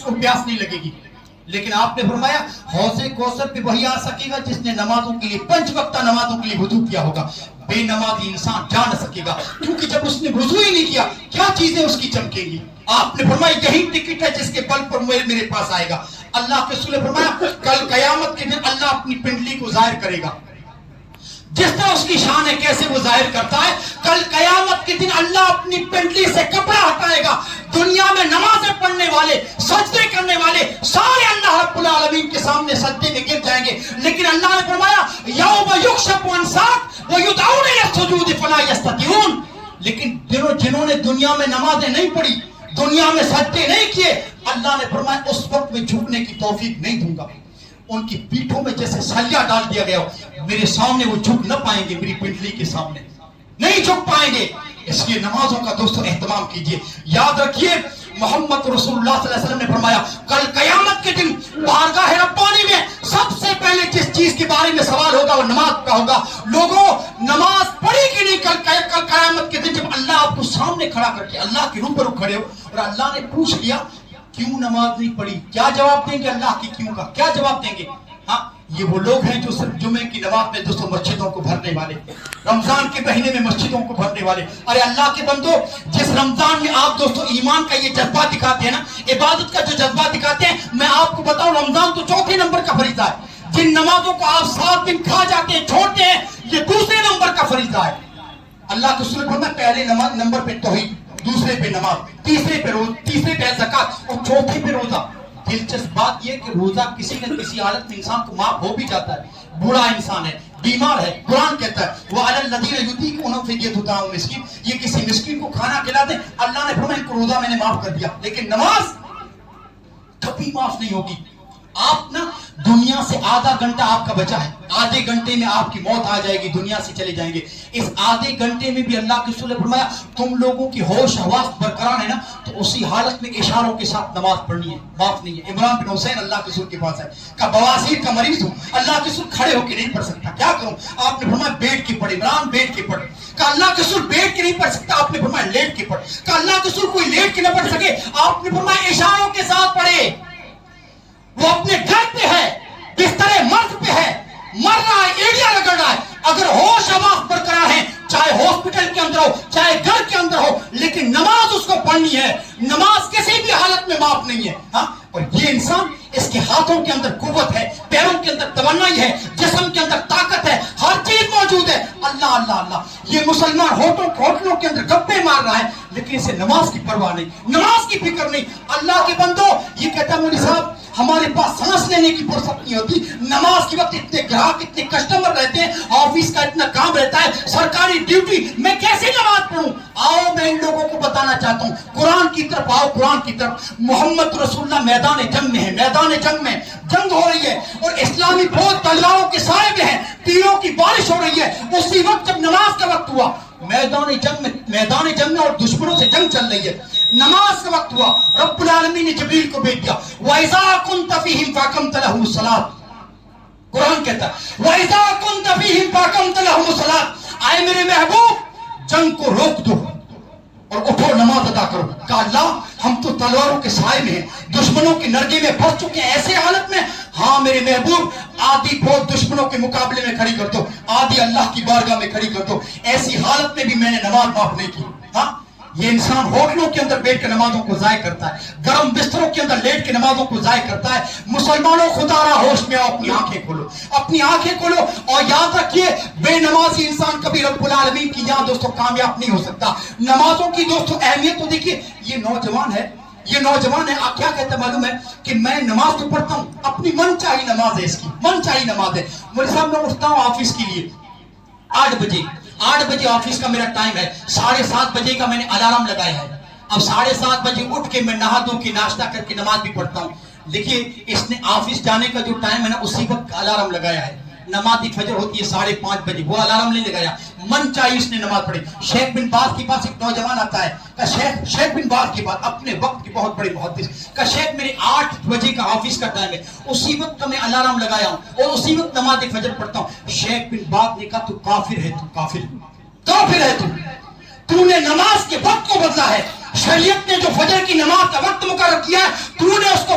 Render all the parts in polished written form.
کو प्यास नहीं लगेगी। लेकिन आपने फरमाया हौज़े कौसर पे वही आ सकेगा जिसने नमाजों के लिए 5 वक्ता नमाजों के लिए वुजू किया होगा। बेनमाजी इंसान जा न सकेगा, क्योंकि जब उसने वुजू ही नहीं किया क्या चीजें उसकी चमकेंगी। आपने फरमाया यही टिकट है जिसके बल पर मेरे पास आएगा। अल्लाह के रसूल ने फरमाया कल कयामत के दिन अल्लाह अपनी पिंडली को जाहिर करेगा। जिस तरह उसकी शान है कैसे वो जाहिर करता है, कल कयामत के दिन अल्लाह अपनी पिंडली से कपड़ा हटाएगा। दुनिया में नमाजें पढ़ने वाले, सजदे करने वाले सारे अल्लाह रब्बुल आलमीन के सामने सजदे में गिर जाएंगे। लेकिन अल्लाह ने फरमाया यौम युक्शफु अन साक व युदऊन इला सुजूद फला यस्ततिऊन। लेकिन जिन्होंने दुनिया में नमाजें नहीं पढ़ी, दुनिया में सजदे नहीं किए, अल्लाह ने फरमाया उस वक्त में झुकने की तौफीक नहीं दूंगा। उनकी पीठों में जैसे सलिया डाल दिया गया हो, मेरे सामने वो झुक न पाएंगे, मेरी पिंडली के सामने नहीं झुक पाएंगे। इसलिए नमाजों का दोस्तों एहतमाम कीजिए। याद रखिए मोहम्मद रसूलुल्लाह सल्लल्लाहु अलैहि वसल्लम ने फरमाया कल कयामत के दिन बारगाह रब्बानी में सबसे पहले जिस चीज के बारे में सवाल होगा वो नमाज का होगा। लोगों नमाज पढ़ी कि नहीं? कल कयामत के दिन जब अल्लाह आपको सामने खड़ा करके अल्लाह के रूबरू खड़े हो और अल्लाह ने पूछ लिया क्यों नमाज नहीं पढ़ी, क्या जवाब देंगे? अल्लाह की क्यों का क्या जवाब देंगे? हाँ, ये वो लोग हैं जो सिर्फ जुमे की नमाज में दोस्तों मस्जिदों को भरने वाले, रमजान के महीने में मस्जिदों को भरने वाले। अरे अल्लाह के बंदो, जिस रमजान में आप दोस्तों ईमान का ये जज्बा दिखाते हैं ना, इबादत का जो जज्बा दिखाते हैं, मैं आपको बताऊं रमजान तो चौथे नंबर का फरीजा है। जिन नमाजों को आप 7 दिन खा जाते हैं, छोड़ते हैं, ये दूसरे नंबर का फरीजा है। अल्लाह के रसूल ने पहले नंबर पे तौहीद, दूसरे पे नमाज, तीसरे पे ज़कात और चौथे पे रोजा। दिलचस्प बात यह कि रोजा किसी न किसी हालत में इंसान को माफ हो भी जाता है। बूढ़ा इंसान है, बीमार है, कुरान कहता है वो अलल लदीना युतीकुना फिद्यतुन ताअम मिस्कीन, ये किसी मिस्कीन को खाना खिला दे, अल्लाह ने फरमाया इनको रोजा मैंने माफ कर दिया। लेकिन नमाज कभी माफ नहीं होगी। आप ना दुनिया से आधा घंटा आपका बचा है, आधे घंटे में आपकी मौत आ जाएगी, दुनिया से चले जाएंगे। इस आधे घंटे में भी अल्लाह के रसूल ने फरमाया तुम लोगों की होश हवास बरकरार है ना, तो उसी हालत में इशारों के साथ नमाज पढ़नी है, माफ नहीं है। इमरान बिन हुसैन अल्लाह के रसूल के पास है, का बवासीर का मरीज हूं, अल्लाह के रसूल खड़े होकर नहीं पढ़ सकता, क्या करूं? आपने फरमाया बैठ के पढ़, इमरान बैठ के पढ़। का अल्लाह के रसूल बैठ के नहीं पढ़ सकता, आपने फरमाया लेट के पढ़। का अल्लाह के रसूल कोई लेट के न पढ़ सके, आपने फरमाया इशारों के साथ पढ़े। वो अपने घर पे है, बिस्तर मर्द पे है, मर रहा है, एड़िया रगड़ रहा है, अगर होश हवास बरकरार है, चाहे हॉस्पिटल के अंदर हो चाहे घर के अंदर हो, लेकिन नमाज उसको पढ़नी है। नमाज किसी भी हालत में माफ नहीं है। हाँ, और ये इंसान, इसके हाथों के अंदर कुव्वत है, पैरों के अंदर तवन्नाई है, जिस्म के अंदर ताकत है, हर चीज मौजूद है। अल्लाह अल्लाह अल्लाह, ये मुसलमान होटलों के अंदर गप्पे मार रहा है, लेकिन इसे नमाज की परवाह नहीं, नमाज की फिक्र नहीं। अल्लाह के बंदो, ये कहता मौलवी साहब हमारे पास सांस लेने की फुर्सत नहीं होती, नमाज के वक्त इतने ग्राहक, इतने कस्टमर रहते हैं, ऑफिस का इतना काम रहता है, सरकारी ड्यूटी, मैं कैसे नमाज पढ़ूं? आओ मैं इन लोगों को बताना चाहता हूं, कुरान की तरफ आओ, कुरान की तरफ। मोहम्मद रसूलुल्लाह मैदान जंग में है, मैदान जंग में जंग हो रही है और इस्लामी फौज तलवारों के साए में है, तीरों की बारिश हो रही है। उसी वक्त जब नमाज का वक्त हुआ, मैदान जंग में और दुश्मनों से जंग चल रही है, नमाज का वक्त हुआ, रब्बुल आलमीन ने जिब्रील को भेज दिया, वइज़ा कुन्त फीहिम फअक़मत लहुमुस सलात। कुरान कहता है वइज़ा कुन्त फीहिम फअक़मत लहुमुस सलात, आए मेरे महबूब जंग को रोक दो और उठो नमाज अदा करो। कहा अल्लाह हम तो तलवारों के साए में हैं, दुश्मनों के नरगे में फंस चुके हैं, ऐसे हालत में? हाँ मेरे महबूब, आधी फौज दुश्मनों के मुकाबले में खड़ी कर दो, आधी अल्लाह की बारगाह में खड़ी कर दो। ऐसी हालत में भी मैंने नमाज माफ नहीं की। हाँ, ये इंसान होटलों के अंदर बैठ के नमाजों को जाय करता है, गर्म बिस्तरों के अंदर लेट के नमाजों को जाय करता है। मुसलमानों खुदारा होश में आओ, अपनी आंखें खोलो, अपनी आंखें खोलो और याद रखिए बेनमाजी इंसान कभी रब्बुल आलमीन की यहाँ दोस्तों कामयाब नहीं हो सकता। नमाजों की दोस्तों अहमियत तो देखिए, ये नौजवान है, आप क्या कहते हैं मालूम है कि मैं नमाज तो पढ़ता हूँ, अपनी मन चाही नमाज है, इसकी मन चाही नमाज है। मेरे साहब मैं उठता हूँ ऑफिस के लिए 8 बजे ऑफिस का मेरा टाइम है, 7:30 बजे का मैंने अलार्म लगाया है। अब 7:30 बजे उठ के मैं नहा धो के नाश्ता करके नमाज भी पढ़ता हूँ। देखिए इसने ऑफिस जाने का जो टाइम है ना, उसी वक्त अलार्म लगाया है। नमाज फजर होती है 5:30 बजे, वो अलार्म नहीं लगाया, मन चाहिए इसने नमाज पढ़ी। शेख बिन बाज के पास एक नौजवान आता है, का शेख बिन बाज के पास अपने वक्त के बहुत बड़े मुहद्दिस, का शेख मेरे 8 बजे का ऑफिस का टाइम है, उसी वक्त का मैं अलार्म लगाया हूँ और उसी वक्त नमाज फजर पढ़ता हूँ। शेख बिन बाज ने कहा तू काफिर है, तू काफिर है, तूने नमाज के वक्त को बदला है। शरीयत ने जो फजर की नमाज का वक्त मुकर्रर किया है, तूने उसको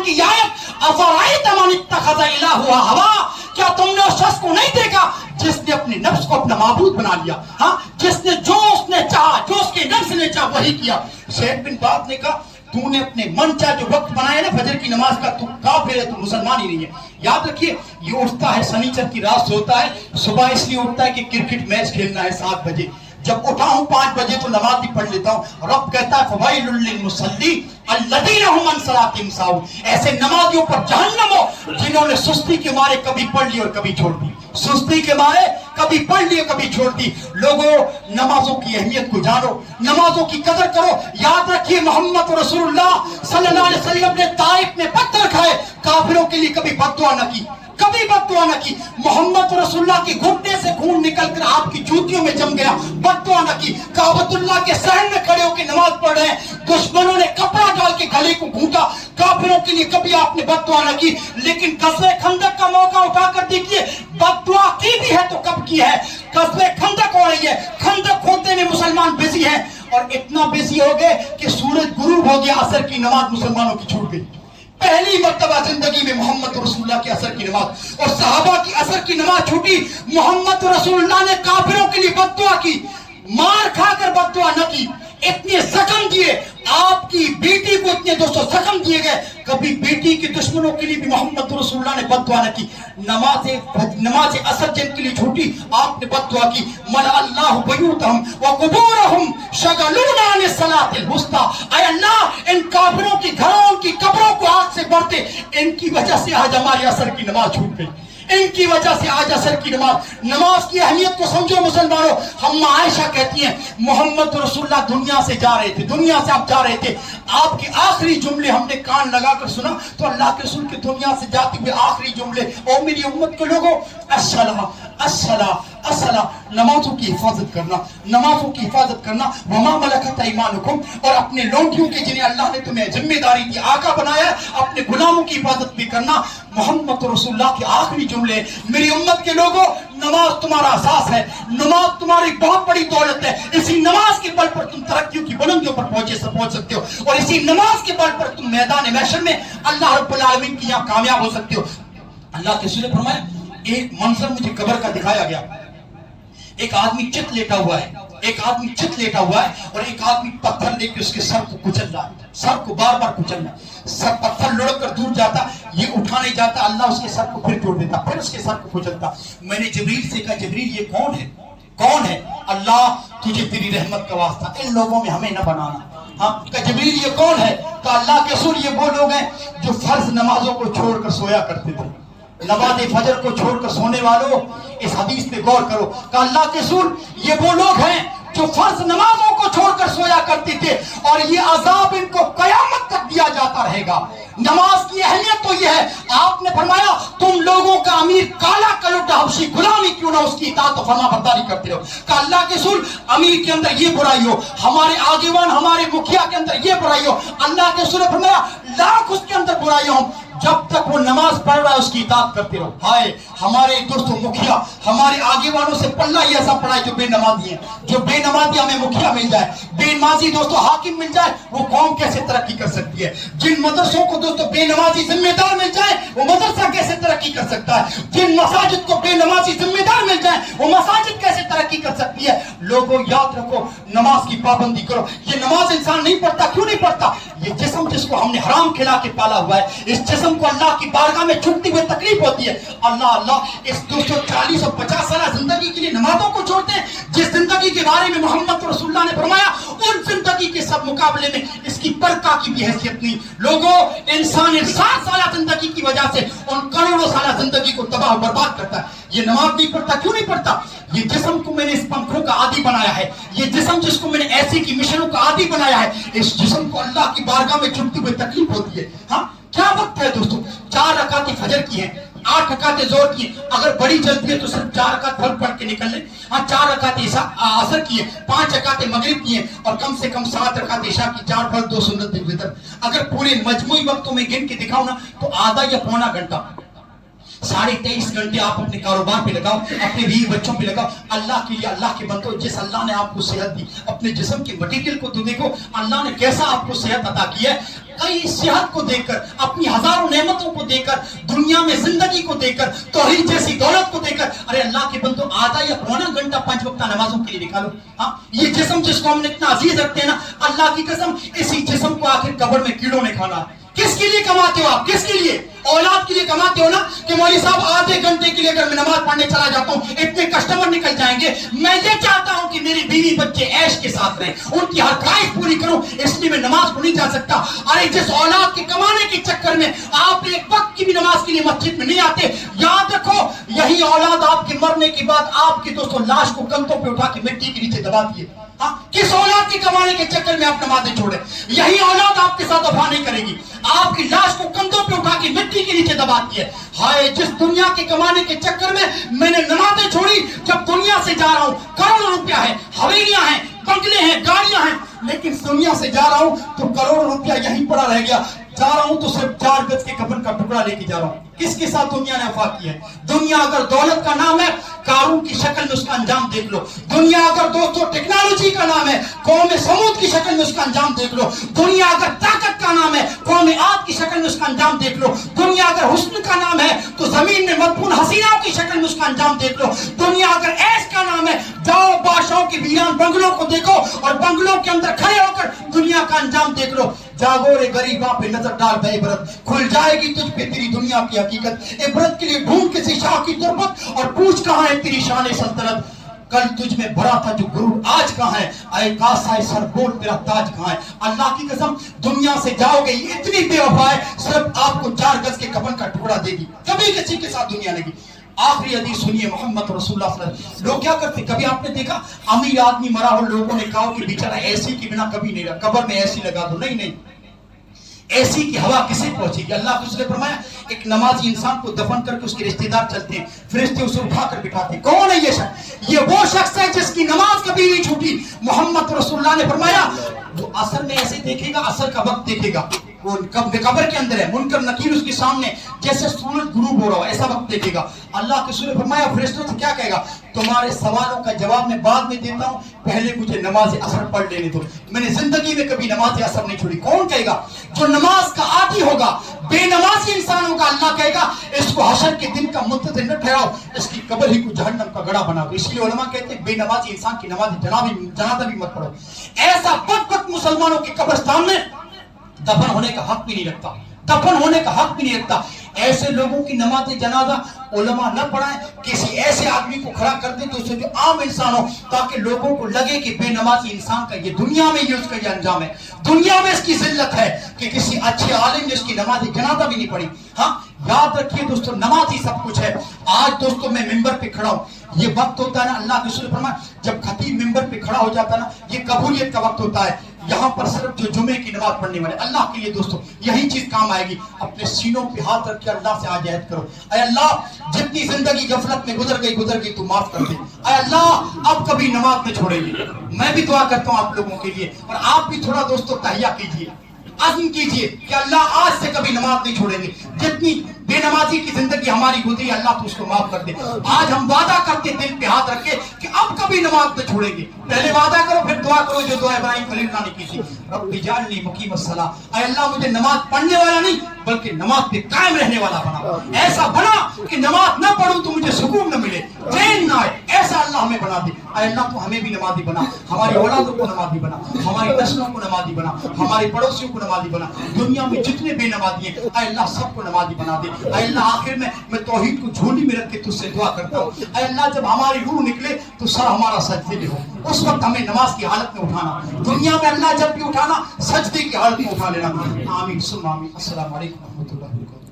की आयत अफराइत मन इत्तखज़ इलाहु हवा, क्या तुमने उस शख्स को नहीं देखा जिसने अपने नफ्स को अपना माबूद बना लिया, हाँ, जिसने जो उसने चाहा, जो उसके नफ्स ने चाहा वही किया। शेख बिन बाज ने कहा तूने अपने मन चाह जो वक्त बनाया ना फजर की नमाज का, तू काफिर है, तू मुसलमान ही नहीं है। याद रखिए, ये उठता है शनिचर की रात सोता है, सुबह इसलिए उठता है कि क्रिकेट मैच खेलना है 7 बजे, जब उठा हूं 5 बजे तो नमाज भी पढ़ लेता हूं। रब कहता है फवाइलुल लिल मुसल्ली अल्लज़ीना हुम अन सलातिहिम साहून, ऐसे नमाजियों पर जहन्नम हो जिन्होंने सुस्ती के मारे कभी पढ़ ली और कभी छोड़ दी, सुस्ती के मारे कभी पढ़ ली और कभी छोड़ दी। लोगों, नमाजों की अहमियत को जानो, नमाजों की कदर करो। याद रखिए, मोहम्मद रसूलुल्लाह सल्लल्लाहु अलैहि वसल्लम ने ताइफ में पत्थर खाए, काफिरों के लिए कभी बद्दुआ न की, कभी बद्दुआ न की। मोहम्मद रसूलुल्लाह की घुटने से खून निकलकर आपकी जूतियों में जम गया, बद्दुआ न की। काबतुल्लाह के सहन में खड़े होकर नमाज पढ़ रहे हैं, दुश्मनों ने कपड़ा डाल के गले को घूंटा, काफिरों के लिए कभी आपने बद्दुआ न की। लेकिन ग़ज़वे खंदक का मौका उठाकर देखिए, बद्दुआ की भी है तो कब की है। ग़ज़वे खंदक हो रही है, खंदक खोदने में मुसलमान बिजी हैं, और इतना बिजी हो गए कि सूरज गुरूब हो गया, असर की नमाज मुसलमानों की छूट गई। पहली मर्तबा जिंदगी में मोहम्मद रसूलुल्लाह की असर की नमाज और सहाबा की असर की नमाज छूटी। मोहम्मद रसूलुल्लाह ने काफिरों के लिए बद्दुआ की, मार खाकर बद्दुआ न की, इतने जख्म दिए, आपकी बेटी को इतने दोस्तों जख्म दिए गए, कभी बेटी के दुश्मनों के लिए भी मोहम्मद रसूलुल्लाह ने बद्दुआ न की। नमाज असर जिनके लिए छूटी, आपने बद्दुआ की, मन अल्लाहु बयूतहुम व कुबूरहुम शगलूना अन सलातिल वुस्ता, ऐ अल्लाह इन काफिरों की घरों की कब्रों को आग से बढ़ते, इनकी वजह से आज हमारी असर की नमाज छूट गई, इनकी वजह से आज असर की नमाज की अहमियत को समझो मुसलमानों। हम आयशा कहती हैं मोहम्मद रसूलुल्लाह दुनिया से जा रहे थे, दुनिया से आप जा रहे थे, आपके आखिरी जुमले हमने कान लगाकर सुना, तो अल्लाह के रसूल के दुनिया से जाते हुए आखिरी जुमले, ओ मेरी उम्मत के लोगों, अस्सला अस्सला अस्सला, नमाजों की हिफाजत करना, नमाजों की हिफाजत करना, वमा मलकत ऐमानुकुम, और अपने लौंडियों की जिन्हें अल्लाह ने तुम्हें जिम्मेदारी दी, आका बनाया, अपने गुलामों की हिफाजत भी करना। मोहम्मद रसूलुल्लाह के आखिरी जुमले, मेरी उम्मत के लोगों, नमाज तुम्हारा असास है, नमाज तुम्हारी बहुत बड़ी दौलत है, इसी नमाज के बल पर तुम तरक्कियों की बुलंदियों पर पहुंच सकते हो, और इसी नमाज के बल पर तुम मैदान महशर में अल्लाह रब्बुल आलमीन की यहाँ कामयाब हो सकते हो। अल्लाह के रसूल ने फरमाया, एक मंजर मुझे कब्र का दिखाया गया, एक आदमी चित लेटा हुआ है, एक आदमी चित लेटा हुआ है, और एक आदमी पत्थर लेकर उसके सर को कुचल रहा है, सर को बार बार कुचलना, सर पत्थर लुढ़क कर दूर जाता, ये उठा नहीं जाता, अल्लाह उसके सर को फिर तोड़ देता, फिर उसके सर को कुचलता। मैंने जिब्रील से कहा, जिब्रील ये कौन है, कौन है? अल्लाह तुझे तेरी रहमत का वास्ता, इन लोगों में हमें न बनाना। हाँ, जिब्रील ये कौन है? तो अल्लाह के रसूल ये वो लोग हैं जो फर्ज नमाजों को छोड़कर सोया करते थे, नमाज फजर को छोड़कर सोने वालों, इस हदीस पे गौर करो। कि अल्लाह के रसूल ये वो लोग हैं जो फर्ज नमाजों को छोड़कर सोया करते थे, और ये अजाब इनको कयामत तक दिया जाता रहेगा। नमाज की अहमियत तो ये है, आपने फरमाया तुम लोगों का अमीर काला कलुटा हबशी गुलामी क्यों ना उसकी इताअत और फरमाबरदारी करते रहो। कि अल्लाह के रसूल अमीर के अंदर ये बुराई हो, हमारे आगेवान हमारे मुखिया के अंदर ये बुराई हो, अल्लाह के रसूल ने फरमाया लाख उसके अंदर बुराई हो, जब तक वो नमाज पढ़ रहा है उसकी इताअत करते रहो। हाय हमारे दोस्तों, मुखिया हमारे आगे वालों से पल्ला ही ऐसा पड़ा है जो बेनमाजी है, जो बेनमाजी हमें मुखिया मिल जाए, बेनमाजी दोस्तों हाकिम मिल जाए, वो कौम कैसे तरक्की कर सकती है। जिन मदरसों को दोस्तों बेनमाजी जिम्मेदार मिल जाए, वो मदरसा कैसे तरक्की कर सकता है। जिन मसाजिद को बेनमाजी जिम्मेदार मिल जाए, वो मसाजिद कैसे तरक्की कर सकती है। लोगों याद रखो, नमाज की पाबंदी करो। ये नमाज इंसान नहीं पढ़ता, क्यों नहीं पढ़ता? ये जिस्म जिसको हमने हराम खिला के पाला हुआ है, इस जिस्म को अल्लाह की बारगाह में छूटती हुई तकलीफ होती है। अल्लाह अल्लाह इस 240 और 50 साल जिंदगी के लिए नमाजों को छोड़ते हैं, जिस जिंदगी के बारे में मोहम्मद रसूलुल्लाह ने फरमाया उन जिंदगी के सब मुकाबले में इसकी बरका की भी हैसियत नहीं। लोगों, इंसान 60 साल जिंदगी की वजह से उन करोड़ों साल जिंदगी को तबाह बर्बाद करता है। ये नमाज नहीं पढ़ता, क्यों नहीं पढ़ता? ये जिस्म को मैंने इस पंखों का आदी बनाया है, ये जिस्म जिसको मैंने ऐसे की मिशनों का आदी बनाया है, इस जिस्म को अल्लाह की बारगाह में छूटती हुई तकलीफ होती है। हाँ, क्या वक्त है दोस्तों? 4 रकातें फजर की हैं, 8 रकातें जोर की हैं। अगर बड़ी जल्दी है तो सिर्फ 4 रकात फर्ज पढ़ के निकल ले। हाँ, 4 रकातें असर की है, 5 रकातें मगरिब की हैं, और कम से कम 7 रकात इशा की, 4 फर्ज 2 सुन्नत वितर। अगर पूरे मजमूई वक्तों में गिन के दिखाओ ना तो आधा या पौना घंटा, 23.5 घंटे आप अपने कारोबार पे लगाओ, अपने बीवी बच्चों पे लगाओ, अल्लाह के लिए। अल्लाह के बंदो, जिस अल्लाह ने आपको सेहत दी, अपने जिस्म के मटीरियल को तो देखो, अल्लाह ने कैसा आपको सेहत अता की है। कई सेहत को देकर, अपनी हजारों नेमतों को देकर, दुनिया में जिंदगी को देकर, तौहीद जैसी दौलत को देकर, अरे अल्लाह के बंदो आधा या पौना घंटा 5 वक्त नमाजों के लिए निकालो। हाँ, ये जिस्म जिसको हम इतना अजीज रखते हैं ना, अल्लाह की कसम, इसी जिस्म को आखिर कब्र में कीड़ों ने खाना। किसके लिए कमाते हो आप? किसके लिए? औलाद के लिए कमाते हो ना, कि मौलवी साहब आधे घंटे के लिए अगर मैं नमाज पढ़ने चला जाता हूँ इतने कस्टमर निकल जाएंगे, मैं ये चाहता हूँ कि मेरी बीवी बच्चे ऐश के साथ रहें, उनकी हर ख्वाहिश पूरी करूं, इसलिए मैं नमाज को नहीं जा सकता। अरे जिस औलाद के कमाने के चक्कर में आप एक वक्त की भी नमाज के लिए मस्जिद में नहीं आते, याद रखो यही औलाद आपके मरने के बाद आपके दोस्तों लाश को कंधों पे उठा के मिट्टी के नीचे दबाती है। हाँ, किस औलाद के कमाने के चक्कर में आप नमाजें छोड़े? यही औलाद आपके साथ वफा नहीं करेगी, आपकी लाश को कंधों पे उठा के मिट्टी के नीचे दबाती है। हाय, जिस दुनिया के कमाने के चक्कर में मैंने नमाजें छोड़ी, जब दुनिया से जा रहा हूं, करोड़ों रुपया है, हवेलियां हैं, बंगले हैं, गाड़ियां हैं, लेकिन दुनिया से जा रहा हूं तो करोड़ों रुपया यहीं पड़ा रह गया। जा रहा हूं तो सिर्फ 4 गज के कफन का टुकड़ा लेके जा रहा हूं। किसके साथ दुनिया ने वफा की है? दुनिया अगर दौलत का नाम है, कारून की शक्ल में उसका अंजाम देख लो। दुनिया अगर दोस्तों टेक्नोलॉजी का नाम है, कौम समूद की शक्ल में उसका अंजाम देख लो। दुनिया अगर ताकत का नाम है, कौम आद की शक्ल में उसका अंजाम देख लो। दुनिया अगर हुस्न का नाम है तो जमीन में मदफून हसीनाओं की शक्ल में उसका अंजाम देख लो। दुनिया अगर ऐश का नाम है, जाओ बादशाहों के वीरान बंगलों को देखो और बंगलों के अंदर खड़े होकर दुनिया का अंजाम देख लो। जागो रे गरीबा पे नजर डाल बे इबरत, खुल जाएगी तुझ पे तेरी दुनिया की हकीकत। इबरत के लिए ढूंढ किसी शाह की तुरबत और पूछ कहां है तेरी शान सल्तनत। कल तुझ में भरा था जो गुरूर, आज कहां है? आए कासाए सर बोल तेरा ताज कहां है? अल्लाह की कसम, दुनिया से जाओगे इतनी बेवफा है, सिर्फ आपको 4 गज के कफन का टुकड़ा देगी, कभी किसी के साथ दुनिया नहीं। आखिरी हदीस सुनिए, मोहम्मद रसूलुल्लाह सल्लल्लाहु अलैहि वसल्लम। लोग क्या करते, कभी आपने देखा अमीर आदमी मरा हो, लोगों ने कहा कि बेचारा एसी के बिना कभी नहीं रहा, कब्र में एसी लगा दो। नहीं, ऐसी की हवा किसे पहुंचेगी? अल्लाह के रसूल ने फरमाया, एक नमाजी इंसान को दफन करके उसके रिश्तेदार चलते हैं, फरिश्ते उसे उठाकर बिठाते हैं। कौन है ये शख्स? ये वो शख्स है जिसकी नमाज कभी नहीं छूटी। मोहम्मद रसूलुल्लाह ने फरमाया, वो असर में ऐसे देखेगा, असर का वक्त देखेगा, वो कब्र के अंदर है, मुनकर नकीर उसके सामने, जैसे सूरज गुरूब हो रहा हो ऐसा वक्त देखेगा। अल्लाह के रसूल ने फरमाया, फरिश्तों से क्या कहेगा? तुम्हारे सवालों का जवाब मैं बाद में देता हूं, पहले मुझे नमाज असर पढ़ लेने दो, मैंने जिंदगी में कभी नमाज असर नहीं छोड़ी। कौन कहेगा? जो नमाज का आदी होगा, बेनमाजी इंसान होगा। अल्लाह कहेगा, इसको हशर के दिन का मुद्दत न ठहराओ, इसकी कब्र ही को जहन्नम का गड़ा बना दो। इसलिए उलमा कहते हैं बेनमाजी इंसान की नमाज जनाजा भी मत पढ़ो। ऐसा बदबख्त मुसलमानों के कब्रिस्तान में दफन होने का हक भी नहीं रखता, दफन होने का हक भी नहीं रखता। ऐसे लोगों की नमाज जनाजा उलमा न पढ़ाएं, किसी ऐसे आदमी को खड़ा कर दे तो जो आम इंसान हो, ताकि लोगों को लगे कि बेनमाजी इंसान का ये दुनिया में ये उसका ये अंजाम है, दुनिया में इसकी जिल्लत है कि किसी अच्छे आलिम ने इसकी नमाज जनाजा भी नहीं पढ़ी। हाँ, याद रखिए दोस्तों, नमाज ही सब कुछ है। आज दोस्तों मैं मिंबर पे खड़ा हूँ, ये वक्त होता है ना, अल्लाह के रसूल फरमाया, जब खतीब मिंबर पे खड़ा हो जाता है ना, ये कबूलियत का वक्त होता है। यहाँ पर सिर्फ जो जुमे की नमाज पढ़ने वाले अल्लाह के लिए दोस्तों यही चीज काम आएगी। अपने सीनों पे हाथ रख के अल्लाह से आज याद करो, अरे अल्लाह जितनी जिंदगी गफलत में गुजर गई तू माफ कर दे। अरे अल्लाह अब कभी नमाज में छोड़ेंगे। मैं भी दुआ करता हूँ आप लोगों के लिए, और आप भी थोड़ा दोस्तों तहिया कीजिए, अज़्म कीजिए कि अल्लाह आज से कभी नमाज नहीं छोड़ेंगे। जितनी बेनमाजी की जिंदगी हमारी गुजरी, अल्लाह तो उसको माफ कर दे। आज हम वादा करते दिल पे हाथ रखे कि अब कभी नमाज नहीं छोड़ेंगे। पहले वादा करो, फिर दुआ करो जो दुआ इब्राहिम खलीलुल्लाह ने की थी, रब्बी जालनी मुकीमस्सलाह। अल्लाह मुझे नमाज पढ़ने वाला नहीं बल्कि नमाज पे कायम रहने वाला बना। ऐसा बना कि नमाज न पढ़ूं तो मुझे सुकून न मिले, चैन न आए, ऐसा अल्लाह हमें बना दे। अल्लाह तो हमें भी नमाजी बना, हमारी औलादों को नमाजी बना, हमारी नस्लों को नमाजी बना, हमारे पड़ोसियों को नमाजी बना, दुनिया में जितने बेनमाजी हैं अल्लाह सबको नमाजी बना दे। अल्लाह आखिर में मैं तौहीद को झोली में रख के तुझसे दुआ करता हूँ, अल्लाह जब हमारी रूह निकले तो सर हमारा सजदे में हो, उस वक्त हमें नमाज की हालत में उठाना। दुनिया में अल्लाह जब भी उठाना सजदे की हालत में उठा लेना। आमीन सुम्मा आमीन। अस्सलाम वालेकुम रहमतुल्लाहि व बरकातहू।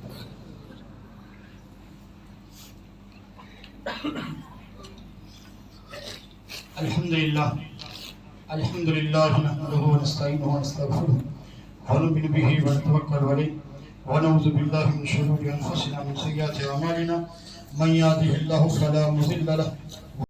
अल्हम्दुलिल्लाह नहमदुहु व नस्तईनुहु व नस्तगफिरुहु व नु'मिनु बिही व नतवक्कलु अलैहि व नऊज़ु बिल्लाहि मिन शुरूरि अनफुसिना व मिन सय्यिआति अमालिना मन यहदिहिल्लाहु फला मुज़िल्ल लहु